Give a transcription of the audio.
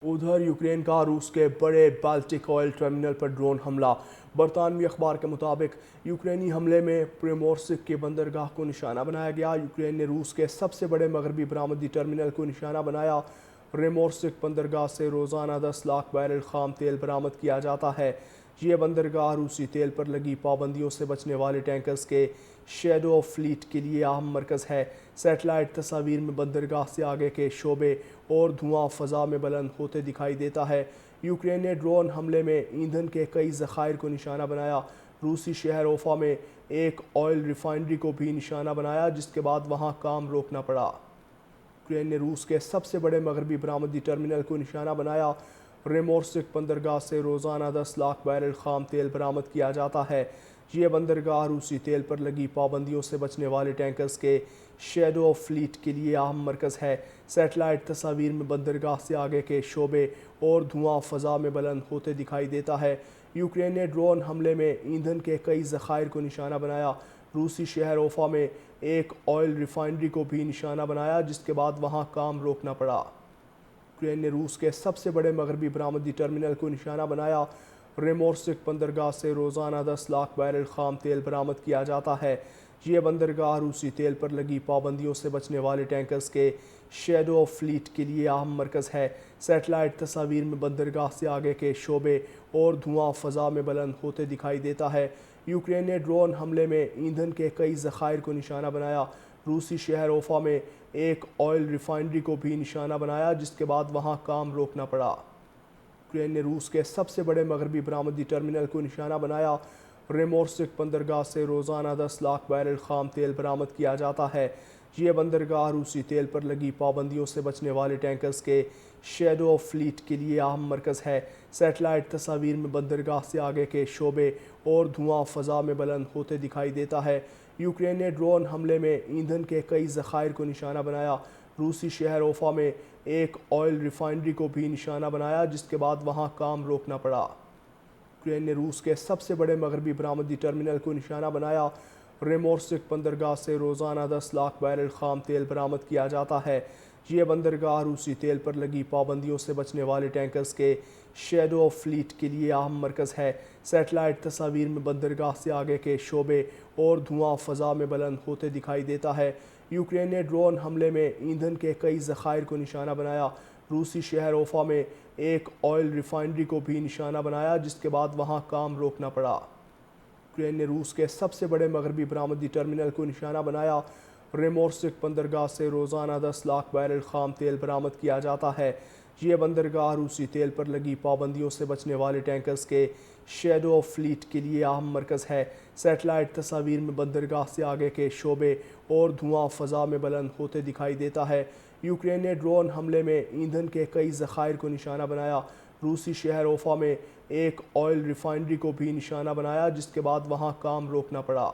उधर यूक्रेन का रूस के बड़े बाल्टिक ऑयल टर्मिनल पर ड्रोन हमला। बरतानवी अखबार के मुताबिक यूक्रेनी हमले में प्रिमोर्स्क के बंदरगाह को निशाना बनाया गया। यूक्रेन ने रूस के सबसे बड़े मगरबी बरामदी टर्मिनल को निशाना बनाया। प्रिमोर्स्क बंदरगाह से रोज़ाना 10 लाख बैरल खाम तेल बरामद किया जाता है। ये बंदरगाह रूसी तेल पर लगी पाबंदियों से बचने वाले टैंकर्स के शैडो ऑफ फ्लीट के लिए अहम मरकज़ है। सैटेलाइट तस्वीर में बंदरगाह से आगे के शोबे और धुआं फ़ज़ा में बुलंद होते दिखाई देता है। यूक्रेन ने ड्रोन हमले में ईंधन के कई ज़खायर को निशाना बनाया। रूसी शहर ओफा में एक ऑयल रिफाइनरी को भी निशाना बनाया, जिसके बाद वहाँ काम रोकना पड़ा। यूक्रेन ने रूस के सबसे बड़े मगरबी बरामदी टर्मिनल को निशाना बनाया। प्रिमोर्स्क बंदरगाह से रोज़ाना 10 लाख बैरल खाम तेल बरामद किया जाता है। ये बंदरगाह रूसी तेल पर लगी पाबंदियों से बचने वाले टैंकर्स के शैडो ऑफ फ्लीट के लिए अहम मरकज़ है। सैटेलाइट तस्वीर में बंदरगाह से आगे के शोबे और धुआं फ़ज़ा में बुलंद होते दिखाई देता है। यूक्रेन ने ड्रोन हमले में ईंधन के कई ज़खायर को निशाना बनाया। रूसी शहर ओफा में एक ऑयल रिफाइनरी को भी निशाना बनाया, जिसके बाद वहाँ काम रोकना पड़ा। यूक्रेन ने रूस के सबसे बड़े मगरबी बरामदी टर्मिनल को निशाना बनाया। प्रिमोर्स्क बंदरगाह से रोज़ाना 10 लाख बैरल खाम तेल बरामद किया जाता है। ये बंदरगाह रूसी तेल पर लगी पाबंदियों से बचने वाले टैंकर्स के शैडो ऑफ फ्लीट के लिए अहम मरकज़ है। सैटेलाइट तस्वीर में बंदरगाह से आगे के शोबे और धुआं फ़ज़ा में बुलंद होते दिखाई देता है। यूक्रेन ने ड्रोन हमले में ईंधन के कई ज़खायर को निशाना बनाया। रूसी शहर ओफा में एक ऑयल रिफाइनरी को भी निशाना बनाया, जिसके बाद वहाँ काम रोकना पड़ा। यूक्रेन ने रूस के सबसे बड़े मगरबी बरामदी टर्मिनल को निशाना बनाया। प्रिमोर्स्क बंदरगाह से रोज़ाना 10 लाख बैरल खाम तेल बरामद किया जाता है। ये बंदरगाह रूसी तेल पर लगी पाबंदियों से बचने वाले टैंकर्स के शैडो ऑफ फ्लीट के लिए अहम मरकज़ है। सैटेलाइट तस्वीर में बंदरगाह से आगे के शोबे और धुआं फ़ज़ा में बुलंद होते दिखाई देता है। यूक्रेन ने ड्रोन हमले में ईंधन के कई ज़खायर को निशाना बनाया। रूसी शहर ओफा में एक ऑयल रिफाइनरी को भी निशाना बनाया, जिसके बाद वहाँ काम रोकना पड़ा। यूक्रेन ने रूस के सबसे बड़े मगरबी बरामदी टर्मिनल को निशाना बनाया। प्रिमोर्स्क बंदरगाह से रोज़ाना 10 लाख बैरल खाम तेल बरामद किया जाता है। ये बंदरगाह रूसी तेल पर लगी पाबंदियों से बचने वाले टैंकर्स के शैडो ऑफ फ्लीट के लिए अहम मरकज़ है। सैटेलाइट तस्वीर में बंदरगाह से आगे के शोबे और धुआं फ़ज़ा में बुलंद होते दिखाई देता है। यूक्रेन ने ड्रोन हमले में ईंधन के कई ज़खायर को निशाना बनाया। रूसी शहर ओफा में एक ऑयल रिफाइनरी को भी निशाना बनाया, जिसके बाद वहाँ काम रोकना पड़ा। यूक्रेन ने रूस के सबसे बड़े मगरबी बरामदी टर्मिनल को निशाना बनाया। प्रिमोर्स्क बंदरगाह से रोज़ाना 10 लाख बैरल खाम तेल बरामद किया जाता है। ये बंदरगाह रूसी तेल पर लगी पाबंदियों से बचने वाले टैंकर्स के शैडो ऑफ फ्लीट के लिए अहम मरकज़ है। सैटेलाइट तस्वीर में बंदरगाह से आगे के शोबे और धुआं फ़ज़ा में बुलंद होते दिखाई देता है। यूक्रेन ने ड्रोन हमले में ईंधन के कई ज़खायर को निशाना बनाया। रूसी शहर ओफा में एक ऑयल रिफाइनरी को भी निशाना बनाया, जिसके बाद वहाँ काम रोकना पड़ा।